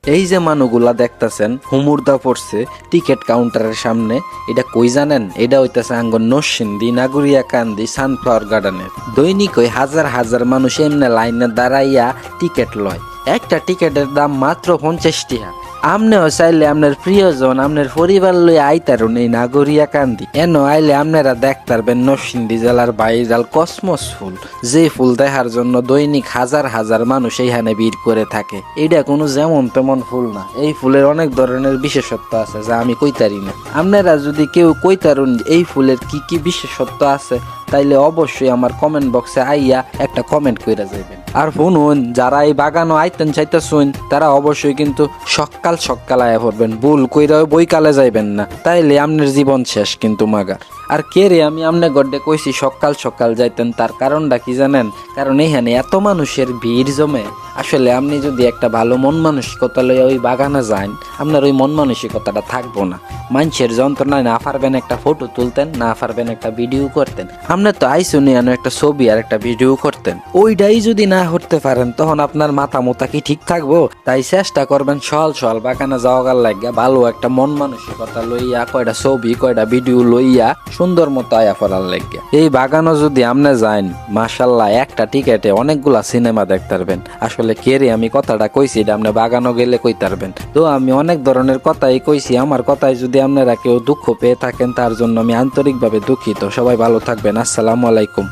এই যে মানুষগুলা দেখতেছেন হুমুর্দা পড়ছে টিকিট কাউন্টারের সামনে, এটা কই জানেন? এটা হইতেছে আঙ্গন নরসিংদী নাগুরিয়া কান্দি সানফ্লাওয়ার গার্ডেনের। দৈনিক ওই হাজার হাজার মানুষ এমনি লাইনে দাঁড়াইয়া টিকিট লয়। একটা টিকিটের দাম মাত্র 50 টাকা। আমনেও চাইলে আপনার প্রিয়জন আপনার পরিবার লই আইতারুন এই নাগরিয়া কান্দি। এন আইলে আপনারা দেখতারবেন নরসিংদী জেলার বাইজাল কসমস ফুল, যে ফুল দেখার জন্য দৈনিক হাজার হাজার মানুষ এইখানে ভিড় করে থাকে। এটা কোনো যেমন তেমন ফুল না, এই ফুলের অনেক ধরনের বিশেষত্ব আছে যা আমি কইতারি না। আপনারা যদি কেউ কইতারুন এই ফুলের কি কি বিশেষত্ব আছে, তাইলে অবশ্যই আমার কমেন্ট বক্সে আইয়া একটা কমেন্ট কইরা যাইবেন। আর শুনুন, যারা এই বাগানও আইতেন চাইতেছুন তারা অবশ্যই কিন্তু সকাল সকাল আয়া পড়বেন, ভুল কইরা বইকালে যাইবেন না, তাইলে আপনার জীবন শেষ কিন্তু মাগার। আর কে রে আমি আমনে গড্ডে কইছি সকাল সকাল যাইতেন, তার কারণটা কি জানেন? কারণ এইখানে এত মানুষের ভিড় জমে। আসলে আপনি যদি একটা ভালো মন মানসিকতা লইয়া ওই বাগানে যান, আপনার ওই মন মানসিকতাটা থাকবো না। মানুষের যন্ত্রণায় না পারবেন একটা ফটো তুলতেন, না পারবেন একটা ভিডিও করতেন। আপনার তো আইসুনি একটা ছবি আর একটা ভিডিও করতেন, ওইটাই যদি না করতে পারেন তখন আপনার মাথা মোতা কি ঠিক থাকবো? তাই চেষ্টা করবেন সল বাগানে যাওয়ার লাগিয়া ভালো একটা মন মানসিকতা লইয়া কয়টা ছবি কয়টা ভিডিও লইয়া সুন্দর মতো আয়া পড়ার লাগিয়া। এই বাগানও যদি আপনি যান, মাশাল্লাহ একটা টিকেটে অনেকগুলা সিনেমা দেখতে পারবেন। আসলে কে রে আমি কথাটা কইছি, এটা আপনি বাগানও গেলে কইতে পারবেন। তো আমি অনেক ধরনের কথাই কইছি, আমার কথায় যদি আপনারা কেউ দুঃখ পেয়ে থাকেন তার জন্য আমি আন্তরিকভাবে দুঃখিত। সবাই ভালো থাকবেন, আসসালামু আলাইকুম।